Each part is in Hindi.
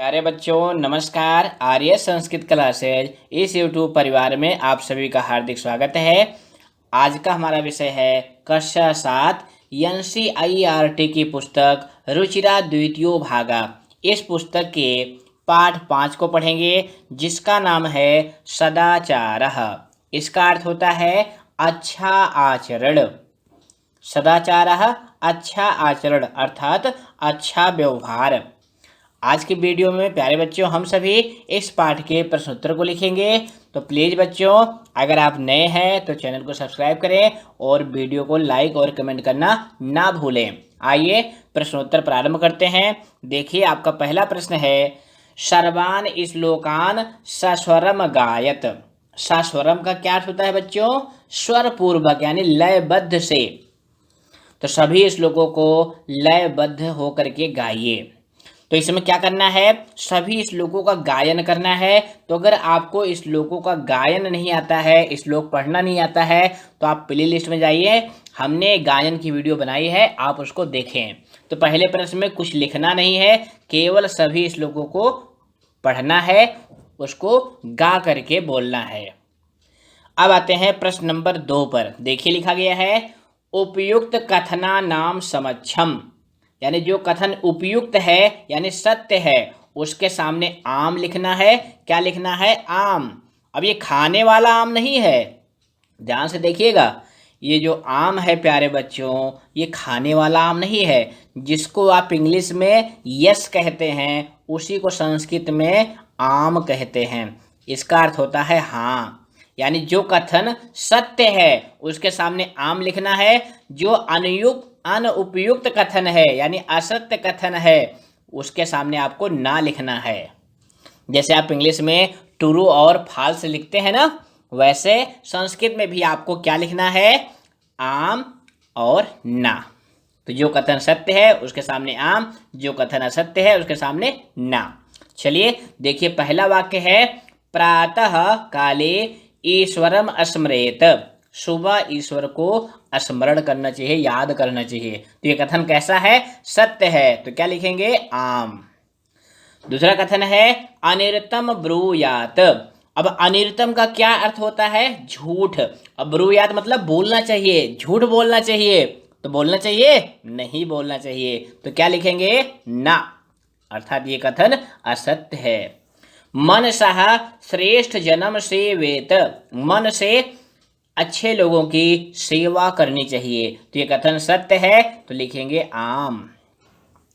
प्यारे बच्चों नमस्कार। आर्य संस्कृत क्लासेज इस यूट्यूब परिवार में आप सभी का हार्दिक स्वागत है। आज का हमारा विषय है कक्षा 7 NCERT की पुस्तक रुचिरा द्वितीयो भागा। इस पुस्तक के पाठ 5 को पढ़ेंगे जिसका नाम है सदाचारः। इसका अर्थ होता है अच्छा आचरण। सदाचारः अच्छा आचरण अर्थात अच्छा व्यवहार। आज की वीडियो में प्यारे बच्चों हम सभी इस पाठ के प्रश्नोत्तर को लिखेंगे। तो प्लीज़ बच्चों अगर आप नए हैं तो चैनल को सब्सक्राइब करें और वीडियो को लाइक और कमेंट करना ना भूलें। आइए प्रश्नोत्तर प्रारंभ करते हैं। देखिए आपका पहला प्रश्न है सर्वान श्लोकान सस्वरम गायत। सस्वरम का क्या अर्थ होता है बच्चों? स्वर पूर्वक यानी लयबद्ध से। तो सभी श्लोकों को लयबद्ध होकर के गाइए। तो इसमें क्या करना है? सभी श्लोकों का गायन करना है। तो अगर आपको श्लोकों का गायन नहीं आता है, श्लोक पढ़ना नहीं आता है, तो आप प्ले लिस्ट में जाइए, हमने गायन की वीडियो बनाई है, आप उसको देखें। तो पहले प्रश्न में कुछ लिखना नहीं है, केवल सभी श्लोकों को पढ़ना है, उसको गा करके बोलना है। अब आते हैं प्रश्न नंबर 2 पर। देखिए लिखा गया है उपयुक्त कथना नाम समक्षम, यानी जो कथन उपयुक्त है यानी सत्य है उसके सामने आम लिखना है। क्या लिखना है? आम। अब ये खाने वाला आम नहीं है, ध्यान से देखिएगा। ये जो आम है प्यारे बच्चों ये खाने वाला आम नहीं है। जिसको आप इंग्लिश में यस कहते हैं उसी को संस्कृत में आम कहते हैं। इसका अर्थ होता है हाँ, यानी जो कथन सत्य है उसके सामने आम लिखना है। जो अनुपयुक्त कथन है यानी असत्य कथन है उसके सामने आपको ना लिखना है। जैसे आप इंग्लिश में ट्रू और फॉल्स लिखते हैं ना, वैसे संस्कृत में भी आपको क्या लिखना है? आम और ना। तो जो कथन सत्य है उसके सामने आम, जो कथन असत्य है उसके सामने ना। चलिए देखिए पहला वाक्य है प्रातः काले ईश्वरम स्मरेत। सुबह ईश्वर को स्मरण करना चाहिए, याद करना चाहिए। तो ये कथन कैसा है? सत्य है। तो क्या लिखेंगे? आम। दूसरा कथन है अनिरतम ब्रूयात। अब अनिरतम का क्या अर्थ होता है? झूठ। अब ब्रूयात मतलब बोलना चाहिए, झूठ बोलना चाहिए। तो बोलना चाहिए? नहीं बोलना चाहिए। तो क्या लिखेंगे? ना, अर्थात ये कथन असत्य है। मन सह श्रेष्ठ जन्म से वेत। मन से अच्छे लोगों की सेवा करनी चाहिए। तो ये कथन सत्य है, तो लिखेंगे आम।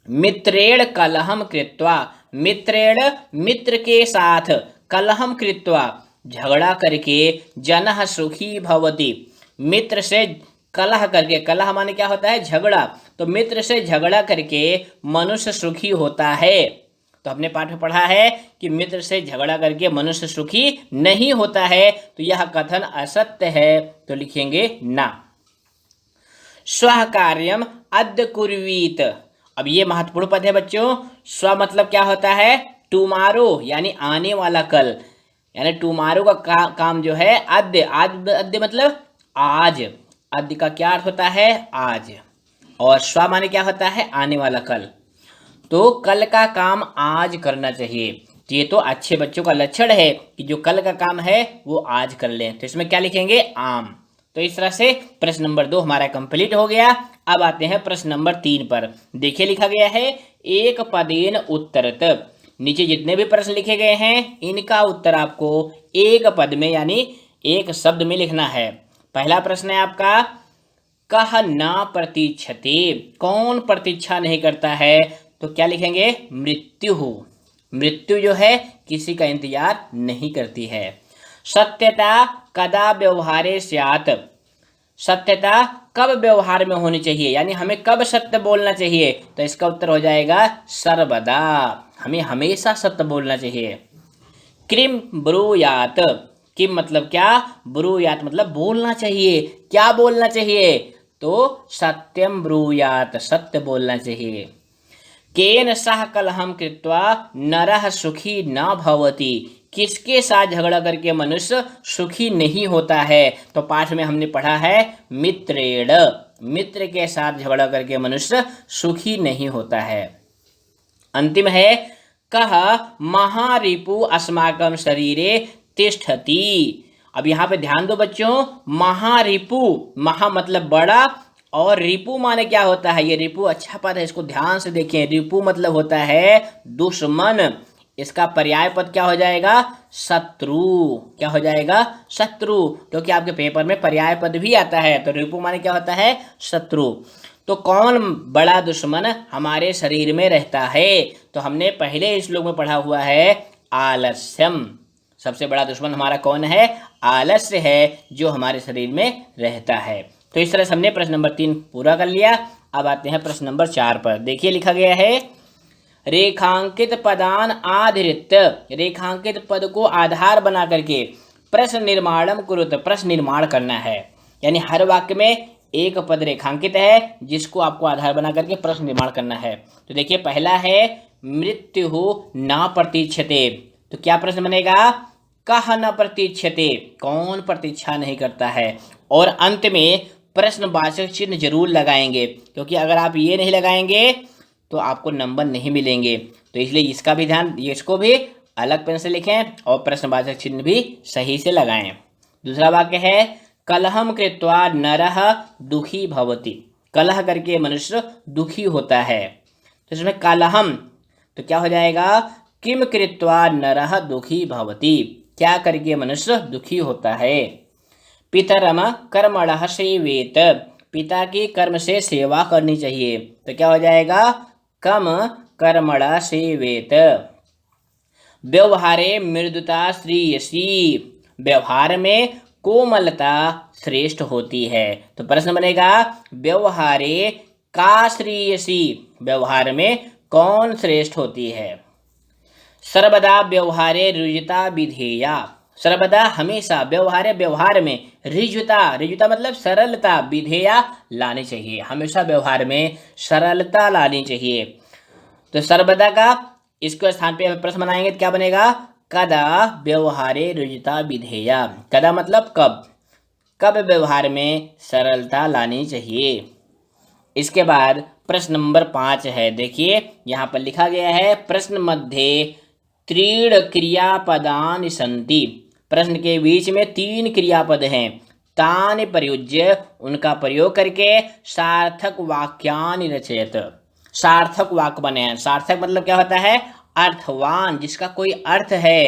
मित्रेण कलहम कृत्वा। मित्रेण मित्र के साथ, कलहम कृत्वा झगड़ा करके, जनः सुखी भवति। मित्र से कलह करके, कलह माने क्या होता है? झगड़ा। तो मित्र से झगड़ा करके मनुष्य सुखी होता है। तो हमने पाठ में पढ़ा है कि मित्र से झगड़ा करके मनुष्य सुखी नहीं होता है। तो यह कथन असत्य है, तो लिखेंगे ना। स्वः कार्यम अद्य कुर्वीत। अब ये महत्वपूर्ण पद है बच्चों। स्व मतलब क्या होता है? टुमारो यानी आने वाला कल, यानी टुमारो का काम जो है अद्य। अद्य मतलब आज। अद्य का क्या अर्थ होता है? आज। और स्व माने क्या होता है? आने वाला कल। तो कल का काम आज करना चाहिए। तो ये तो अच्छे बच्चों का लक्षण है कि जो कल का काम है वो आज कर लें। तो इसमें क्या लिखेंगे? आम। तो इस तरह से प्रश्न नंबर 2 हमारा कंप्लीट हो गया। अब आते हैं प्रश्न नंबर 3 पर। देखिए लिखा गया है एक पदेन उत्तरत। नीचे जितने भी प्रश्न लिखे गए हैं इनका उत्तर आपको एक पद में यानी एक शब्द में लिखना है। पहला प्रश्न है आपका कह न प्रतीक्षते। कौन प्रतीक्षा नहीं करता है? तो क्या लिखेंगे? मृत्यु। मृत्यु जो है किसी का इंतजार नहीं करती है। सत्यता कदा व्यवहारे स्यात्। सत्यता कब व्यवहार में होनी चाहिए, यानी हमें कब सत्य बोलना चाहिए? तो इसका उत्तर हो जाएगा सर्वदा। हमें हमेशा सत्य बोलना चाहिए। किम ब्रूयात। किम मतलब क्या? ब्रूयात मतलब बोलना चाहिए। क्या बोलना चाहिए? तो सत्यम ब्रूयात, सत्य बोलना चाहिए। केन सह कलहम कृत्वा नरः सुखी न भवति। किसके साथ झगड़ा करके मनुष्य सुखी नहीं होता है? तो पाठ में हमने पढ़ा है मित्रेण। मित्र के साथ झगड़ा करके मनुष्य सुखी नहीं होता है। अंतिम है कह महारिपु अस्माकं शरीरे तिष्ठति। अब यहाँ पे ध्यान दो बच्चों, महारिपु, महा मतलब बड़ा और रिपु माने क्या होता है, ये रिपु अच्छा पद है, इसको ध्यान से देखें। रिपु मतलब होता है दुश्मन, इसका पर्याय पद क्या हो जाएगा, शत्रु। क्या हो जाएगा, शत्रु, क्योंकि आपके पेपर में पर्याय पद भी आता है। तो रिपु माने क्या होता है, शत्रु। तो कौन बड़ा दुश्मन हमारे शरीर में रहता है, तो हमने पहले श्लोक में पढ़ा हुआ है आलस्यम। सबसे बड़ा दुश्मन हमारा कौन है, आलस्य है, जो हमारे शरीर में रहता है। तो इस तरह से हमने प्रश्न नंबर 3 पूरा कर लिया। अब आते हैं प्रश्न नंबर 4 पर। देखिए लिखा गया है, रेखांकित पदान आधृत, रेखांकित पद को आधार बना करके प्रश्न निर्माणम कुरुत, प्रश्न निर्माण करना है। यानी हर वाक्य में एक पद रेखांकित है जिसको आपको आधार बना करके प्रश्न निर्माण करना है। तो देखिए पहला है मृत्यु न प्रतीक्षते, तो क्या प्रश्न बनेगा, कह न प्रतीक्षते, कौन प्रतीक्षा नहीं करता है। और अंत में प्रश्नवाचक चिन्ह जरूर लगाएंगे, क्योंकि अगर आप ये नहीं लगाएंगे तो आपको नंबर नहीं मिलेंगे। तो इसलिए इसका भी ध्यान, इसको भी अलग पेन से लिखें और प्रश्नवाचक चिन्ह भी सही से लगाएं। दूसरा वाक्य है, कलहम कृत्वा नरः दुखी भवति, कलह करके मनुष्य दुखी होता है। तो इसमें कलहम तो क्या हो जाएगा, किम कृत्वा नरः दुखी भवति, क्या करके मनुष्य दुखी होता है। पितरम कर्मणः सेवेत, पिता की कर्म से सेवा करनी चाहिए। तो क्या हो जाएगा, कम कर्मणा सेवेत। व्यवहारे मृदुता श्रेयसी, व्यवहार में कोमलता श्रेष्ठ होती है। तो प्रश्न बनेगा, व्यवहारे का श्रेयसी, व्यवहार में कौन श्रेष्ठ होती है। सर्वदा व्यवहारे रुजुता विधेया, सर्वदा हमेशा, व्यवहारे व्यवहार में, ऋजुता, ऋजुता मतलब सरलता, विधेया लानी चाहिए, हमेशा व्यवहार में सरलता लानी चाहिए। तो सर्वदा का इसके स्थान पे प्रश्न बनाएंगे तो क्या बनेगा, कदा व्यवहारे ऋजुता विधेया, कदा मतलब कब, कब व्यवहार में सरलता लानी चाहिए। इसके बाद प्रश्न नंबर 5 है। देखिए यहाँ पर लिखा गया है, प्रश्न मध्य त्रीण क्रियापदानि सन्ति, प्रश्न के बीच में 3 क्रियापद हैं। तान प्रयुज्य, उनका प्रयोग करके सार्थक वाक्यानि रचयत, सार्थक वाक्य बने। सार्थक मतलब क्या होता है, अर्थवान, जिसका कोई अर्थ है।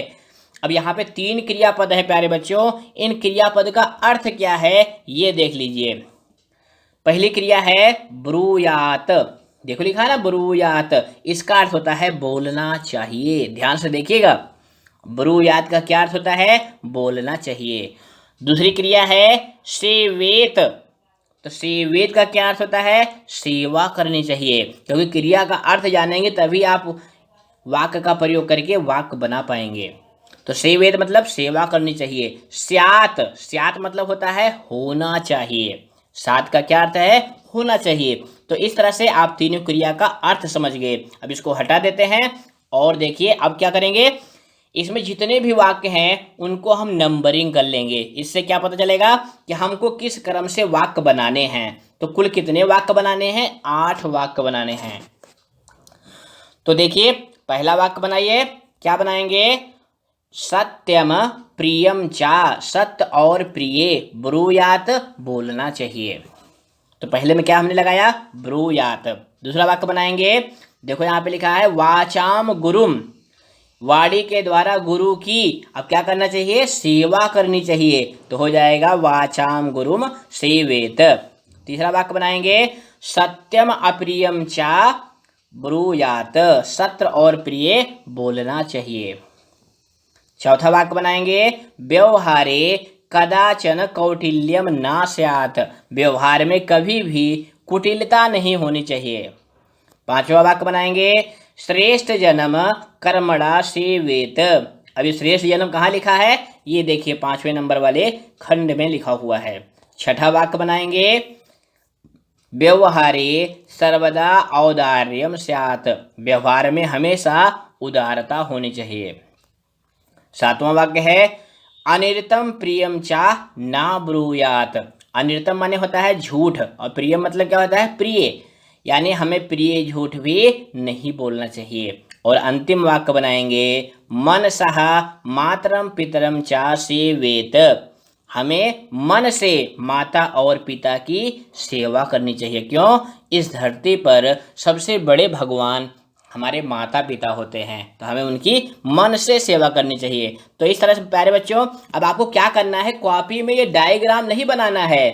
अब यहाँ पे 3 क्रियापद है प्यारे बच्चों, इन क्रियापद का अर्थ क्या है ये देख लीजिए। पहली क्रिया है ब्रूयात, देखो लिखा है ना ब्रूयात, इसका अर्थ होता है बोलना चाहिए। ध्यान से देखिएगा, ब्रूयात का क्या अर्थ होता है, बोलना चाहिए। दूसरी क्रिया है सेवेत, तो सेवेत का क्या अर्थ होता है, सेवा करनी चाहिए। क्योंकि क्रिया का अर्थ जानेंगे तभी आप वाक्य का प्रयोग करके वाक्य बना पाएंगे। तो सेवेत मतलब सेवा करनी चाहिए। स्यात, स्यात मतलब होता है होना चाहिए, सात का क्या अर्थ है, होना चाहिए। तो इस तरह से आप तीनों क्रिया का अर्थ समझ गए। अब इसको हटा देते हैं और देखिए अब क्या करेंगे, इसमें जितने भी वाक्य हैं उनको हम नंबरिंग कर लेंगे। इससे क्या पता चलेगा कि हमको किस क्रम से वाक्य बनाने हैं। तो कुल कितने वाक्य बनाने हैं, 8 वाक्य बनाने हैं। तो देखिए पहला वाक्य बनाइए, क्या बनाएंगे, सत्यम प्रियम चा, सत्य और प्रिय, ब्रूयात बोलना चाहिए। तो पहले में क्या हमने लगाया, ब्रूयात। दूसरा वाक्य बनाएंगे, देखो यहाँ पे लिखा है वाचाम गुरुम, वाणी के द्वारा गुरु की अब क्या करना चाहिए, सेवा करनी चाहिए। तो हो जाएगा वाचाम गुरुम सेवेत। तीसरा वाक्य बनाएंगे, सत्यम अप्रियम चा ब्रूयात, सत्य और प्रिय बोलना चाहिए। चौथा वाक्य बनाएंगे, व्यवहारे कदाचन कौटिल्यम ना स्यात्, व्यवहार में कभी भी कुटिलता नहीं होनी चाहिए। पांचवा वाक्य बनाएंगे, श्रेष्ठ जन्म कर्मणा सेवेत। अभी श्रेष्ठ जन्म कहाँ लिखा है, ये देखिए 5वें नंबर वाले खंड में लिखा हुआ है। छठा वाक्य बनाएंगे, व्यवहारे सर्वदा औदार्यम स्यात्, व्यवहार में हमेशा उदारता होनी चाहिए। सातवां वाक्य है, अनिर्तम प्रियम चा ना ब्रूयात, अनिर्तम माने होता है झूठ और प्रियम मतलब क्या होता है, प्रिय, यानी हमें प्रिय झूठ भी नहीं बोलना चाहिए। और अंतिम वाक्य बनाएंगे मनसः मातरम पितरम च सेवेत। हमें मन से माता और पिता की सेवा करनी चाहिए। क्यों? इस धरती पर सबसे बड़े भगवान हमारे माता पिता होते हैं, तो हमें उनकी मन से सेवा करनी चाहिए। तो इस तरह से प्यारे बच्चों, अब आपको क्या करना है, कॉपी में ये डायग्राम नहीं बनाना है।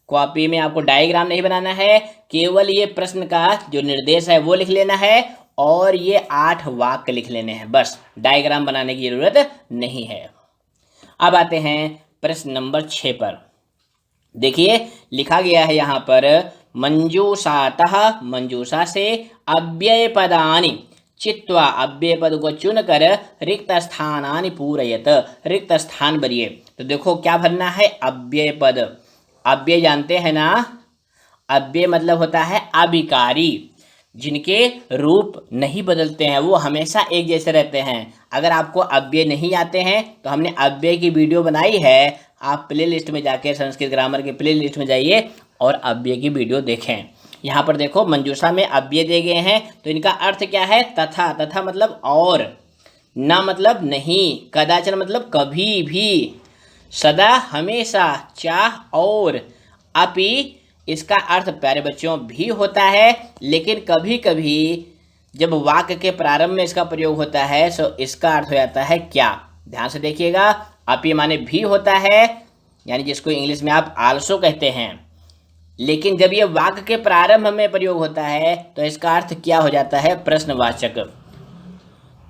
कॉपी में आपको डायग्राम नहीं बनाना है, केवल ये प्रश्न का जो निर्देश है वो लिख लेना है और ये 8 वाक्य लिख लेने हैं, बस। डायग्राम बनाने की जरूरत नहीं है। अब आते हैं प्रश्न नंबर 6 पर। देखिए लिखा गया है यहाँ पर मंजूषातः, मंजूषा से अव्यय पदानि चित्वा, अव्यय पद को चुनकर रिक्त स्थानानि पूरयत, रिक्त स्थान भरिए। तो देखो क्या भरना है, अव्यय पद। अव्यय जानते हैं ना, अव्यय मतलब होता है अविकारी, जिनके रूप नहीं बदलते हैं, वो हमेशा एक जैसे रहते हैं। अगर आपको अव्यय नहीं आते हैं तो हमने अव्यय की वीडियो बनाई है, आप प्ले लिस्ट में जाके संस्कृत ग्रामर के प्ले लिस्ट में जाइए और अव्यय की वीडियो देखें। यहाँ पर देखो मंजूषा में अव्यय दे गए हैं, तो इनका अर्थ क्या है, तथा, तथा मतलब और, न मतलब नहीं, कदाचन मतलब कभी भी, सदा हमेशा, चाह और, अपि इसका अर्थ प्यारे बच्चों भी होता है, लेकिन कभी कभी जब वाक्य के प्रारंभ में इसका प्रयोग होता है तो इसका अर्थ हो जाता है क्या। ध्यान से देखिएगा, अपि माने भी होता है, यानी जिसको इंग्लिश में आप आल्सो कहते हैं, लेकिन जब ये वाक्य के प्रारंभ में प्रयोग होता है तो इसका अर्थ क्या हो जाता है, प्रश्नवाचक।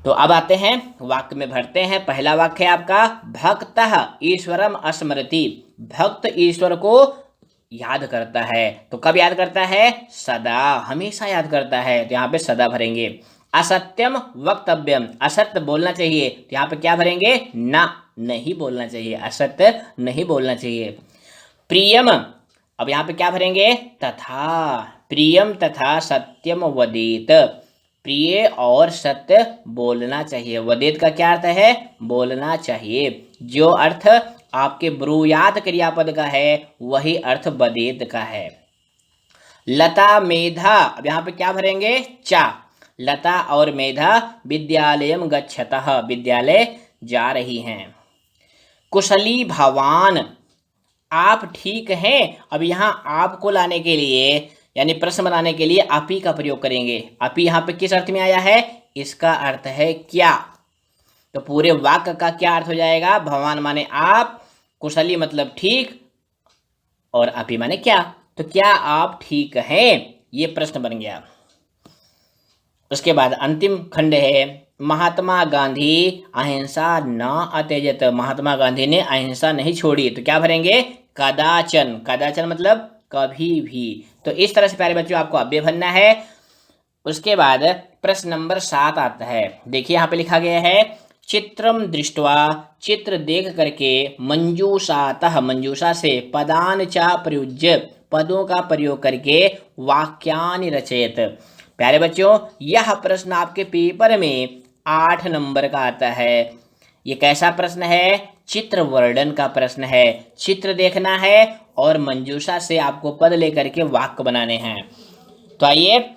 तो अब आते हैं वाक्य में भरते हैं। पहला वाक्य है आपका भक्तः ईश्वरम स्मरति, भक्त ईश्वर को याद करता है। तो कब याद करता है, सदा, हमेशा याद करता है, तो यहाँ पे सदा भरेंगे। असत्यम वक्तव्यम, असत्य बोलना चाहिए, तो यहाँ पे क्या भरेंगे, ना, नहीं बोलना चाहिए, असत्य नहीं बोलना चाहिए। प्रियम, अब यहाँ पे क्या भरेंगे, तथा, प्रियम तथा सत्यम वदेत, प्रिय और सत्य बोलना चाहिए। वदेत का क्या अर्थ है, बोलना चाहिए। जो अर्थ आपके ब्रूयात क्रियापद का है वही अर्थ बदेत का है। लता मेधा, अब यहाँ पे क्या भरेंगे, चा, लता और मेधा विद्यालयम गच्छतः, विद्यालय जा रही हैं। कुशली भवान, आप ठीक हैं। अब यहाँ आपको लाने के लिए यानी प्रश्न बनाने के लिए अपि का प्रयोग करेंगे। अपि यहाँ पे किस अर्थ में आया है, इसका अर्थ है क्या। तो पूरे वाक्य का क्या अर्थ हो जाएगा, भगवान माने आप, कुशली मतलब ठीक, और अपि माने क्या। तो क्या आप ठीक हैं, ये प्रश्न बन गया। उसके बाद अंतिम खंड है महात्मा गांधी अहिंसा न अत्यजत, महात्मा गांधी ने अहिंसा नहीं छोड़ी। तो क्या भरेंगे, कदाचन, कदाचन मतलब कभी भी। तो इस तरह से प्यारे बच्चों आपको अव्यय भरना है। उसके बाद प्रश्न नंबर 7 आता है। देखिए यहाँ पे लिखा गया है चित्रम दृष्ट्वा, चित्र देख करके, मंजूषातः, मंजूषा से, पदान चा प्रयुज्य, पदों का प्रयोग करके, वाक्यानि रचयत। प्यारे बच्चों यह प्रश्न आपके पेपर में 8 नंबर का आता है। ये कैसा प्रश्न है, चित्र वर्णन का प्रश्न है। चित्र देखना है और मंजूषा से आपको पद लेकर के वाक्य बनाने हैं। तो आइए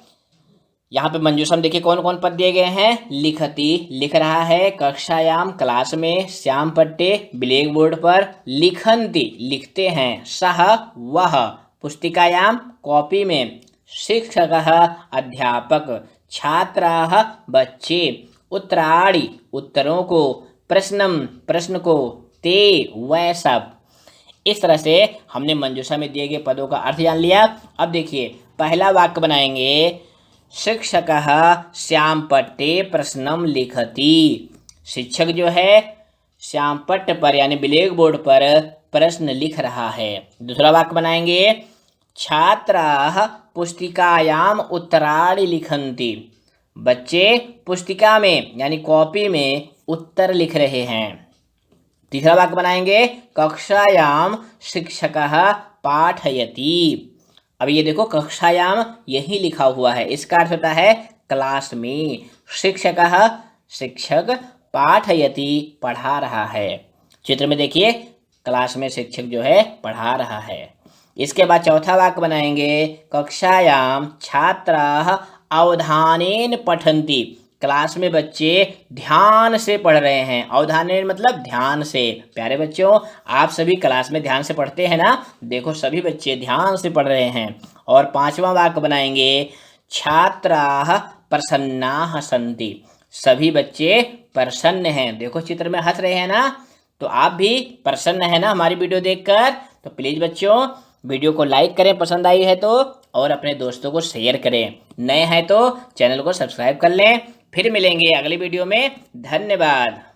यहाँ पे मंजूषा में देखिए कौन कौन पद दिए गए हैं। लिखती, लिख रहा है, कक्षायाम क्लास में, श्याम पट्टे ब्लैक बोर्ड पर, लिखन्ति लिखते हैं, सह वह, पुस्तिकायाम कॉपी में, शिक्षकः अध्यापक, छात्राः बच्चे, उत्तराणि उत्तरों को, प्रश्नम प्रश्न को, ते वह सब। इस तरह से हमने मंजूषा में दिए गए पदों का अर्थ जान लिया। अब देखिए पहला वाक्य बनाएंगे, शिक्षकः श्याम पट्टे प्रश्नम लिखति, शिक्षक जो है श्याम पट्ट पर यानी ब्लैक बोर्ड पर प्रश्न लिख रहा है। दूसरा वाक्य बनाएंगे, छात्राः पुस्तिकायाम उत्तराणि लिखन्ति, बच्चे पुस्तिका में यानी कॉपी में उत्तर लिख रहे हैं। तीसरा वाक्य बनाएंगे, कक्षायाम शिक्षकः पाठयति। अब ये देखो कक्षायाम यही लिखा हुआ है, इसका अर्थ होता है क्लास में, शिक्षकः शिक्षक, पाठयति पढ़ा रहा है। चित्र में देखिए क्लास में शिक्षक जो है पढ़ा रहा है। इसके बाद चौथा वाक्य बनाएंगे, कक्षायाम छात्राः अवधानेन पठन्ति, क्लास में बच्चे ध्यान से पढ़ रहे हैं। अवधान मतलब ध्यान से। प्यारे बच्चों, आप सभी क्लास में ध्यान से पढ़ते हैं ना? देखो सभी बच्चे ध्यान से पढ़ रहे हैं। और 5वां वाक्य बनाएंगे, छात्राः प्रसन्नाः सन्ति। सभी बच्चे प्रसन्न हैं। देखो चित्र में हंस रहे हैं ना? तो आप भी प्रसन्न है ना हमारी वीडियो देखकर? तो प्लीज बच्चों वीडियो को लाइक करें पसंद आई है तो, और अपने दोस्तों को शेयर करें। नए हैं तो चैनल को सब्सक्राइब कर लें। फिर मिलेंगे अगली वीडियो में। धन्यवाद।